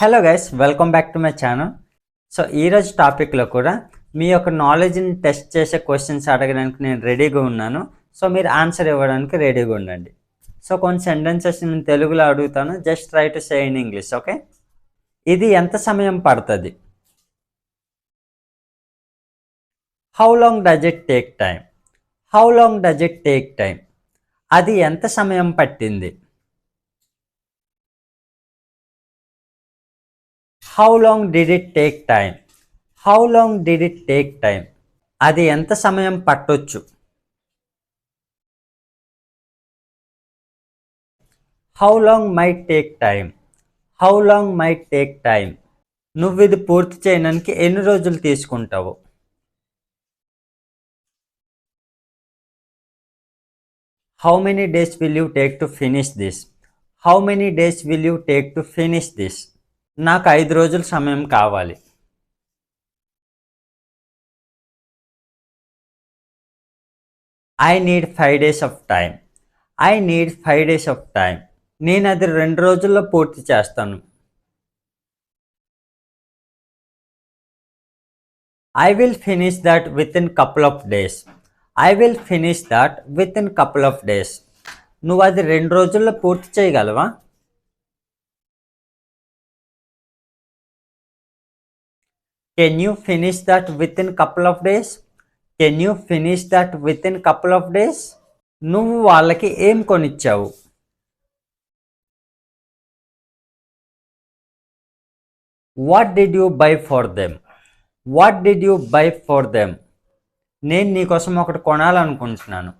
Hello guys, welcome back to my channel. So ఈరోజు టాపిక్లో కూడా మీ యొక్క నాలెడ్జ్ని టెస్ట్ చేసే క్వశ్చన్స్ అడగడానికి నేను రెడీగా ఉన్నాను. సో మీరు ఆన్సర్ ఇవ్వడానికి రెడీగా ఉండండి. సో కొన్ని సెంటెన్సెస్ నేను తెలుగులో అడుగుతాను, just try to say in English. Okay, ఇది ఎంత సమయం పడుతుంది? How long does it take time? How long does it take time? అది ఎంత సమయం పట్టింది? How long did it take time? How long did it take time? అది ఎంత సమయం పట్టొచ్చు? How long might take time? How long might take time? నువ్వు ఇది పూర్తి చేయడానికి ఎన్ని రోజులు తీసుకుంటావు? How many days will you take to finish this? How many days will you take to finish this? నాకు 5 రోజుల సమయం కావాలి. I need 5 days of time. I need 5 days of time. నేను అది 2 రోజుల్లో పూర్తి చేస్తాను. I will finish that within couple of days. I will finish that within couple of days. నువ్వు అది 2 రోజుల్లో పూర్తి చేయగలవా? Can you finish that within couple of days? Can you finish that within couple of days? నువ్వు వాళ్ళకి ఏం కొనిచ్చావు? What did you buy for them? What did you buy for them? నేను నీకోసం ఒకటి కొనాలనుకుంటున్నాను.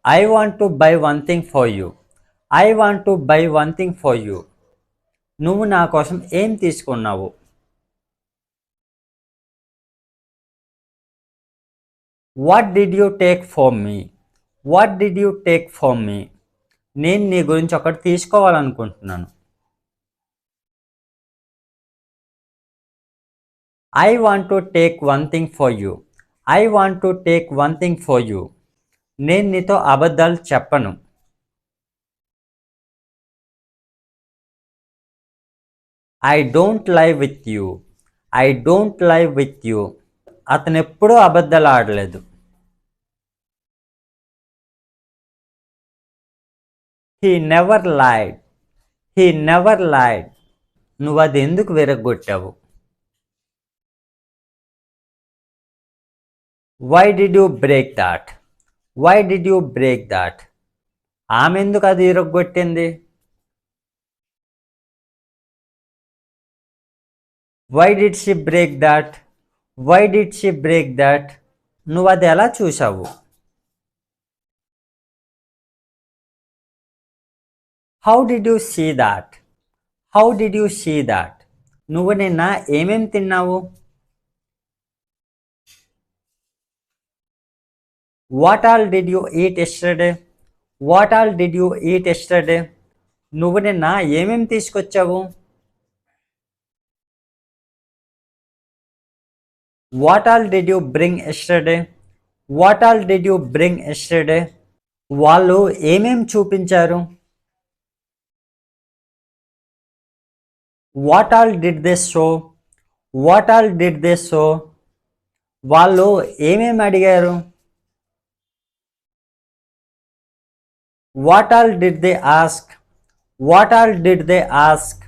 I want to buy one thing for you. I want to buy one thing for you. నువ్వు నా కోసం ఏం తీసుకున్నావు? What did you take for me? What did you take for me? నేను నీ గురించి ఒకటి తీసుకోవాలనుకుంటున్నాను. I want to take one thing for you. I want to take one thing for you. నేను నీతో అబద్ధాలు చెప్పను. I don't lie with you. I don't lie with you. అతను ఎప్పుడూ అబద్ధాలు ఆడలేదు. He never lied. He never lied. నువ్వు అది ఎందుకు విరగొట్టావు? Why did you break that? Why did you break that? ఆమె ఎందుకు అది విరగొట్టింది? Why did she break that? Why did she break that? నువ్వు అది ఎలా చూసావు? How did you see that? How did you see that? నువ్వు నిన్న ఏమేం తిన్నావు? What all did you eat yesterday? What all did you eat yesterday? నువ్వు నిన్న ఏమేం తీసుకొచ్చావు? What all did you bring yesterday? What all did you bring yesterday? వాళ్ళు ఏమేం చూపించారు? What all did they show? What all did they show? వాళ్ళు ఏమేం అడిగారు? What all did they ask? What all did they ask?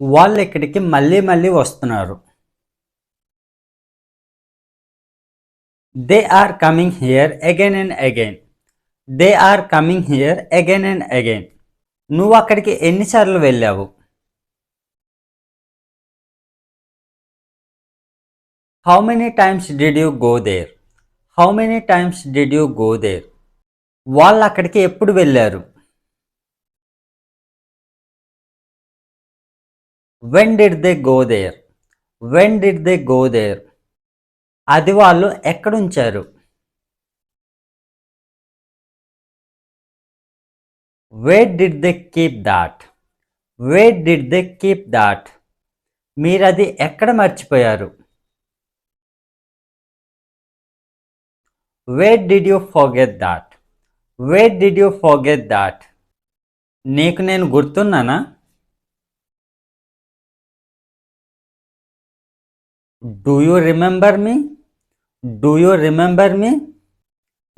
వాళ్ళు ఇక్కడికి మళ్ళీ మళ్ళీ వస్తున్నారు. They are coming here again and again. They are coming here again and again. నువ్వు అక్కడికి ఎన్నిసార్లు వెళ్ళావు? How many times did you go there? How many times did you go there? వాళ్ళు అక్కడికి ఎప్పుడు వెళ్ళారు? When did they go there? When did they go there? అది వాళ్ళు ఎక్కడుంచారు? Where did they keep that? Where did they keep that? మీరు అది ఎక్కడ మర్చిపోయారు? Where did you forget that? Where did you forget that? నీకు నేను గుర్తున్నానా? Do you remember me? Do you remember me?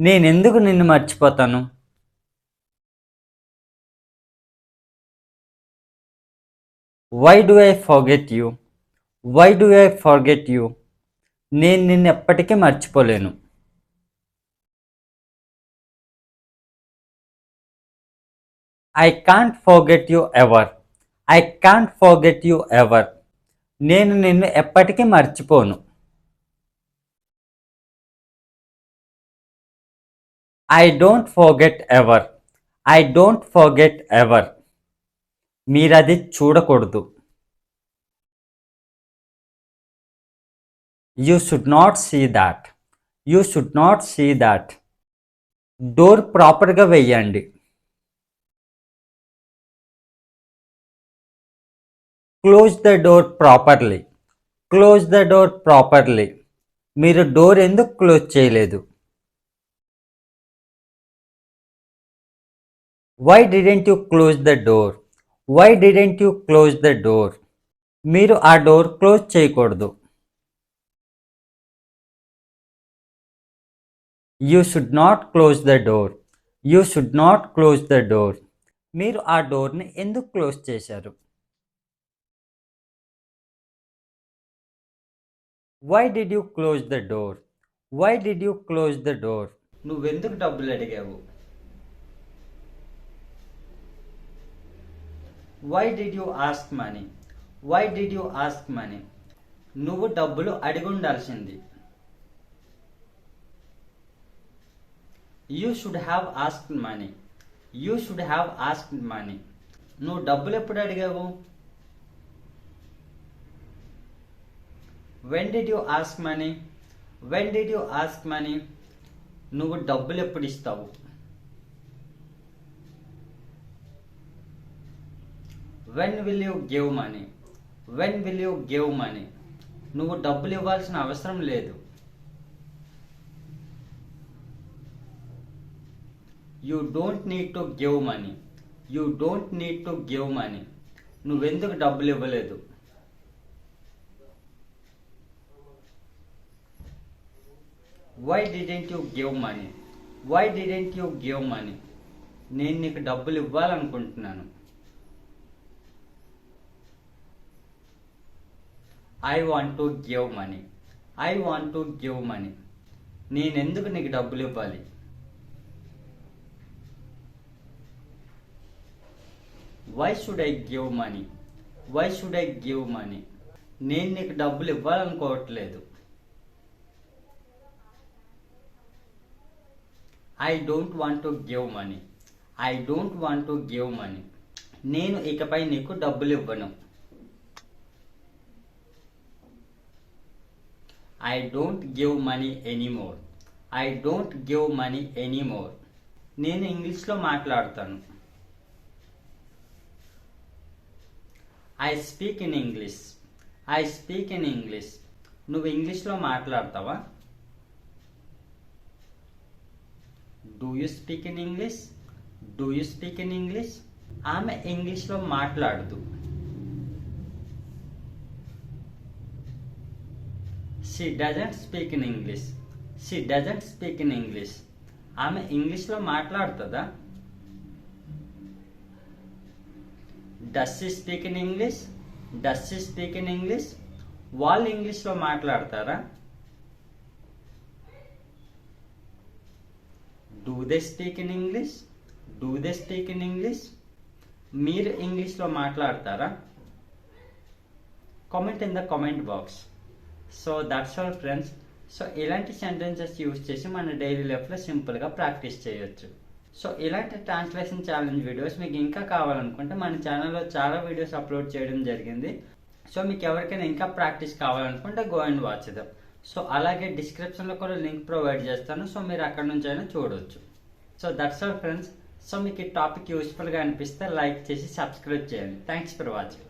నేనెందుకు నిన్ను మర్చిపోతాను? Why do I forget you? Why do I forget you? నేను నిన్ను ఎప్పటికీ మర్చిపోలేను. I can't forget you ever. I can't forget you ever. నేను నిన్ను ఎప్పటికీ మర్చిపోను. I don't forget ever. I don't forget ever. మీరది చూడకూడదు. You should not see that. You should not see that. Door ప్రాపర్గా వెయ్యండి. Close the door properly. Close the door properly. మీరు door ఎందుకు క్లోజ్ చేయలేదు? Why didn't you close the door? Why didn't you close the door? మీరు ఆ door close చేయకూడదు. You should not close the door. You should not close the door. మీరు ఆ డోర్ని ఎందుకు క్లోజ్ చేశారు? Why did you close the door? Why did you close the door? నువ్వెందుకు డబ్బులు అడిగావు? Why did you ask money? Why did you ask money? నువ్వు డబ్బులు అడిగి ఉండాల్సింది. You should have asked money. You should have asked money. నువ్వు డబ్బులు ఎప్పుడు అడిగావు? When did you ask money? When did you ask money? నువ్వు డబ్బులు ఎప్పుడు ఇస్తావు? When will you give money? When will you give money? నువ్వు డబ్బులు ఇవ్వాల్సిన అవసరం లేదు. You don't need to give money. You don't need to give money. నువ్వెందుకు డబ్బులు ఇవ్వలేదు? Why didn't you give money? Why didn't you give money? నేను నీకు డబ్బులు ఇవ్వాలనుకుంటున్నాను. I want to give money. I want to give money. నేనెందుకు నీకు డబ్బులు ఇవ్వాలి? Why should I give money? Why should I give money? నేను నీకు డబ్బులు ఇవ్వాలనుకోవట్లేదు. I don't want to give money. I don't want to give money. నేను ఇకపై నీకు డబ్బులు ఇవ్వను. I don't give money anymore. I don't give money anymore. నేను ఇంగ్లీష్లో మాట్లాడతాను. I speak in English. I speak in English. నువ్వు ఇంగ్లీష్లో మాట్లాడతావా? Do you speak in English? Do you speak in English? ఆమె ఇంగ్లీష్లో మాట్లాడదు. She doesn't speak in English. She doesn't speak in English. ఆమె ఇంగ్లీష్లో మాట్లాడుతుందా? Does she speak in English? Does she speak in English? వాళ్ళు ఇంగ్లీష్లో మాట్లాడతారా? Do they speak in English? Do they speak in English? మీరు ఇంగ్లీష్లో మాట్లాడతారా? Comment in the comment box. So that's all friends. So ఇలాంటి సెంటెన్సెస్ యూజ్ చేసి మన daily లైఫ్లో సింపుల్గా ప్రాక్టీస్ చేయొచ్చు. సో ఇలాంటి ట్రాన్స్లేషన్ ఛాలెంజ్ వీడియోస్ మీకు ఇంకా కావాలనుకుంటే మన ఛానల్లో చాలా వీడియోస్ అప్లోడ్ చేయడం జరిగింది. సో మీకు ఎవరికైనా ఇంకా ప్రాక్టీస్ కావాలనుకుంటే go and watch dum. So అలాగే డిస్క్రిప్షన్లో కూడా లింక్ ప్రొవైడ్ చేస్తాను. సో మీరు అక్కడ నుంచి అయినా చూడవచ్చు. So that's all friends. So మీకు ఈ టాపిక్ యూస్ఫుల్గా అనిపిస్తే లైక్ చేసి సబ్స్క్రైబ్ చేయండి. Thanks for watching.